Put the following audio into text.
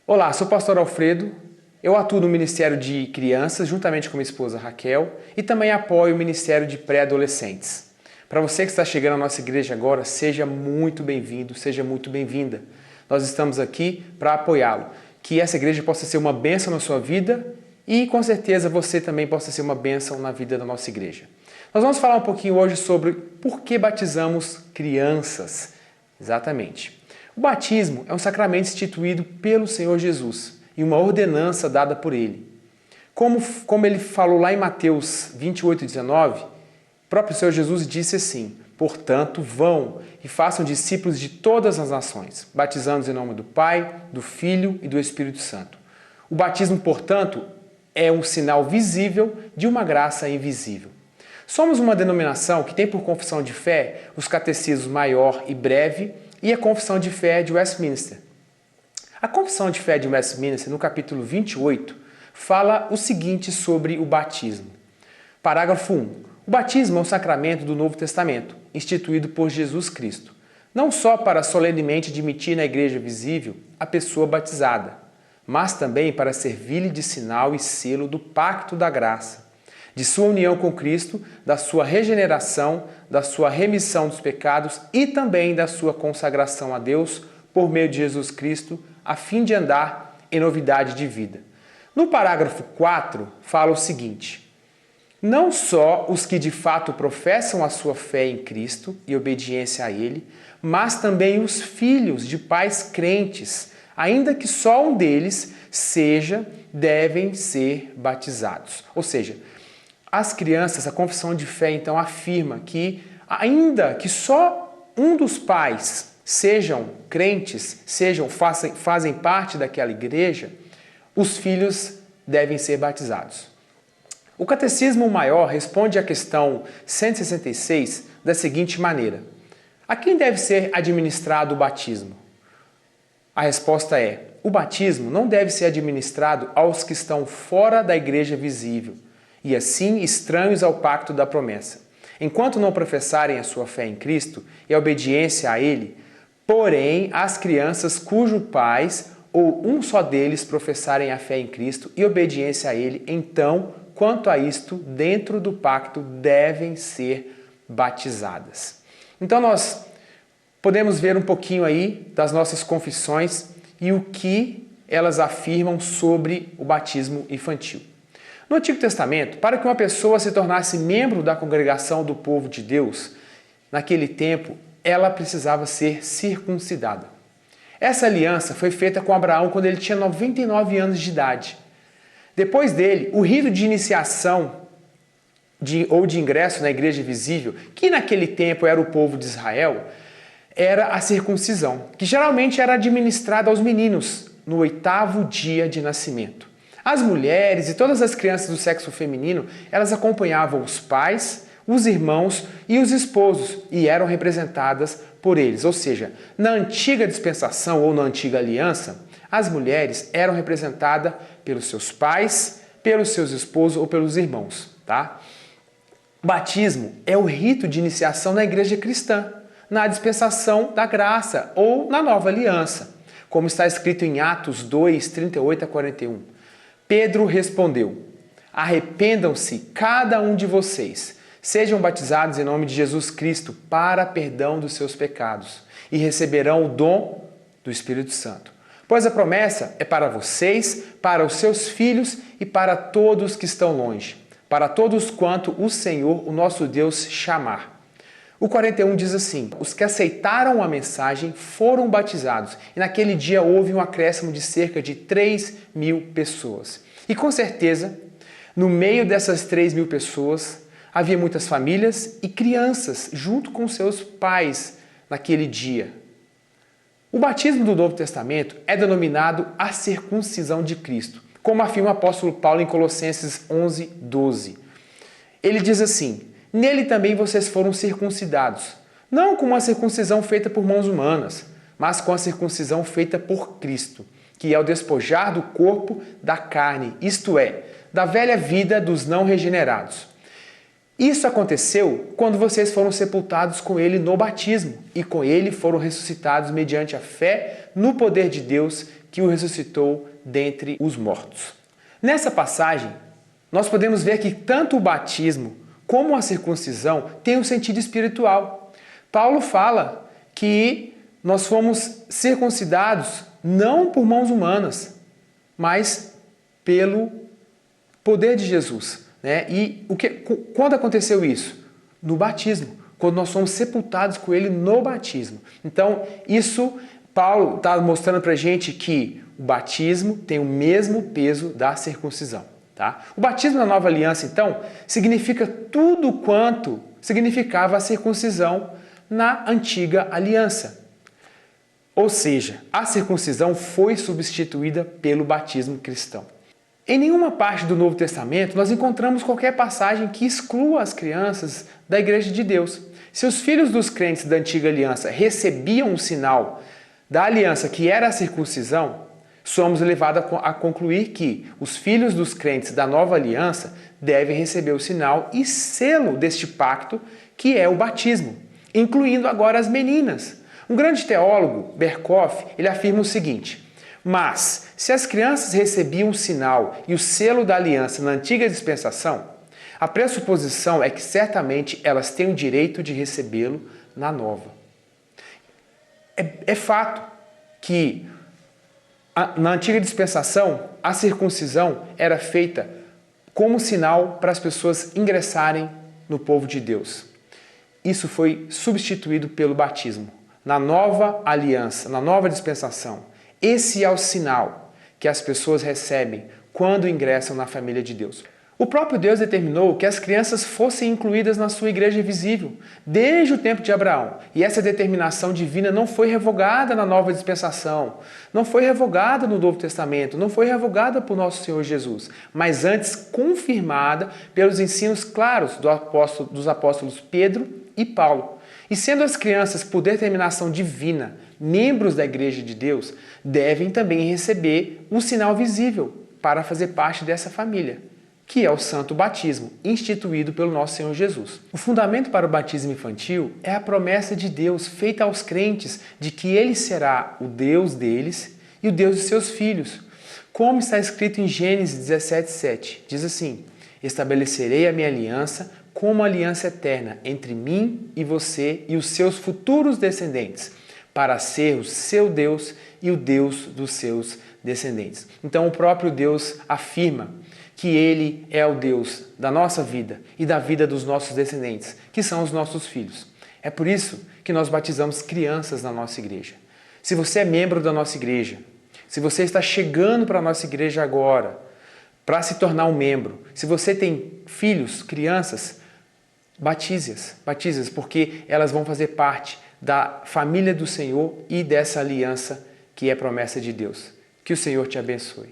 Olá, sou o pastor Alfredo, eu atuo no Ministério de Crianças juntamente com minha esposa Raquel e também apoio o Ministério de Pré-Adolescentes. Para você que está chegando à nossa igreja agora, seja muito bem-vindo, seja muito bem-vinda. Nós estamos aqui para apoiá-lo, que essa igreja possa ser uma bênção na sua vida e com certeza você também possa ser uma bênção na vida da nossa igreja. Nós vamos falar um pouquinho hoje sobre por que batizamos crianças. Exatamente. O batismo é um sacramento instituído pelo Senhor Jesus e uma ordenança dada por Ele. Como Ele falou lá em Mateus 28:19, o próprio Senhor Jesus disse assim: portanto, vão e façam discípulos de todas as nações, batizando-os em nome do Pai, do Filho e do Espírito Santo. O batismo, portanto, é um sinal visível de uma graça invisível. Somos uma denominação que tem por confissão de fé os catecismos maior e breve e a Confissão de Fé de Westminster. A Confissão de Fé de Westminster, no capítulo 28, fala o seguinte sobre o batismo. Parágrafo 1. O batismo é um sacramento do Novo Testamento, instituído por Jesus Cristo, não só para solenemente admitir na igreja visível a pessoa batizada, mas também para servir-lhe de sinal e selo do pacto da graça, de sua união com Cristo, da sua regeneração, da sua remissão dos pecados e também da sua consagração a Deus por meio de Jesus Cristo, a fim de andar em novidade de vida. No parágrafo 4, fala o seguinte: não só os que de fato professam a sua fé em Cristo e obediência a Ele, mas também os filhos de pais crentes, ainda que só um deles seja, devem ser batizados. Ou seja, as crianças, a confissão de fé então afirma que ainda que só um dos pais sejam crentes, fazem parte daquela igreja, os filhos devem ser batizados. O Catecismo Maior responde à questão 166 da seguinte maneira: a quem deve ser administrado o batismo? A resposta é: o batismo não deve ser administrado aos que estão fora da igreja visível, e assim estranhos ao pacto da promessa, enquanto não professarem a sua fé em Cristo e a obediência a Ele, porém às crianças cujos pais ou um só deles professarem a fé em Cristo e obediência a Ele, então, quanto a isto, dentro do pacto devem ser batizadas. Então nós podemos ver um pouquinho aí das nossas confissões e o que elas afirmam sobre o batismo infantil. No Antigo Testamento, para que uma pessoa se tornasse membro da congregação do povo de Deus, naquele tempo, ela precisava ser circuncidada. Essa aliança foi feita com Abraão quando ele tinha 99 anos de idade. Depois dele, o rito de iniciação ou de ingresso na igreja visível, que naquele tempo era o povo de Israel, era a circuncisão, que geralmente era administrada aos meninos no 8º dia de nascimento. As mulheres e todas as crianças do sexo feminino, elas acompanhavam os pais, os irmãos e os esposos e eram representadas por eles. Ou seja, na antiga dispensação ou na antiga aliança, as mulheres eram representadas pelos seus pais, pelos seus esposos ou pelos irmãos. Tá? O batismo é o rito de iniciação na igreja cristã, na dispensação da graça ou na nova aliança, como está escrito em Atos 2, 38 a 41. Pedro respondeu: arrependam-se cada um de vocês, sejam batizados em nome de Jesus Cristo para perdão dos seus pecados e receberão o dom do Espírito Santo. Pois a promessa é para vocês, para os seus filhos e para todos que estão longe, para todos quanto o Senhor, o nosso Deus, chamar. O 41 diz assim: os que aceitaram a mensagem foram batizados, e naquele dia houve um acréscimo de cerca de 3.000 pessoas. E com certeza, no meio dessas 3.000 pessoas, havia muitas famílias e crianças junto com seus pais naquele dia. O batismo do Novo Testamento é denominado a circuncisão de Cristo, como afirma o apóstolo Paulo em Colossenses 11:12. Ele diz assim: nele também vocês foram circuncidados, não com uma circuncisão feita por mãos humanas, mas com a circuncisão feita por Cristo, que é o despojar do corpo da carne, isto é, da velha vida dos não regenerados, Isso aconteceu quando vocês foram sepultados com ele no batismo e com ele foram ressuscitados mediante a fé no poder de Deus que o ressuscitou dentre os mortos. Nessa passagem, nós podemos ver que tanto o batismo como a circuncisão têm um sentido espiritual. Paulo fala que nós fomos circuncidados não por mãos humanas, mas pelo poder de Jesus. E quando aconteceu isso? No batismo, quando nós somos sepultados com ele no batismo. Então, isso Paulo está mostrando para a gente que o batismo tem o mesmo peso da circuncisão. Tá? O batismo na nova aliança, então, significa tudo quanto significava a circuncisão na antiga aliança. Ou seja, a circuncisão foi substituída pelo batismo cristão. Em nenhuma parte do Novo Testamento nós encontramos qualquer passagem que exclua as crianças da Igreja de Deus. Se os filhos dos crentes da antiga aliança recebiam o sinal da aliança que era a circuncisão, somos levados a concluir que os filhos dos crentes da nova aliança devem receber o sinal e selo deste pacto, que é o batismo, incluindo agora as meninas. Um grande teólogo, Berkhof, ele afirma o seguinte: mas, se as crianças recebiam o sinal e o selo da aliança na antiga dispensação, a pressuposição é que certamente elas têm o direito de recebê-lo na nova. É fato que na antiga dispensação a circuncisão era feita como sinal para as pessoas ingressarem no povo de Deus. Isso foi substituído pelo batismo. Na nova aliança, na nova dispensação, esse é o sinal que as pessoas recebem quando ingressam na família de Deus. O próprio Deus determinou que as crianças fossem incluídas na sua igreja visível, desde o tempo de Abraão. E essa determinação divina não foi revogada na nova dispensação, não foi revogada no Novo Testamento, não foi revogada por nosso Senhor Jesus, mas antes confirmada pelos ensinos claros dos apóstolos Pedro e Paulo. E sendo as crianças, por determinação divina, membros da Igreja de Deus, devem também receber um sinal visível para fazer parte dessa família, que é o santo batismo, instituído pelo nosso Senhor Jesus. O fundamento para o batismo infantil é a promessa de Deus feita aos crentes de que Ele será o Deus deles e o Deus de seus filhos. Como está escrito em Gênesis 17:7, diz assim: estabelecerei a minha aliança como aliança eterna entre mim e você e os seus futuros descendentes, para ser o seu Deus e o Deus dos seus descendentes. Então o próprio Deus afirma que Ele é o Deus da nossa vida e da vida dos nossos descendentes, que são os nossos filhos. É por isso que nós batizamos crianças na nossa igreja. Se você é membro da nossa igreja, se você está chegando para a nossa igreja agora, para se tornar um membro, se você tem filhos, crianças, batize-as, porque elas vão fazer parte da família do Senhor e dessa aliança que é promessa de Deus. Que o Senhor te abençoe.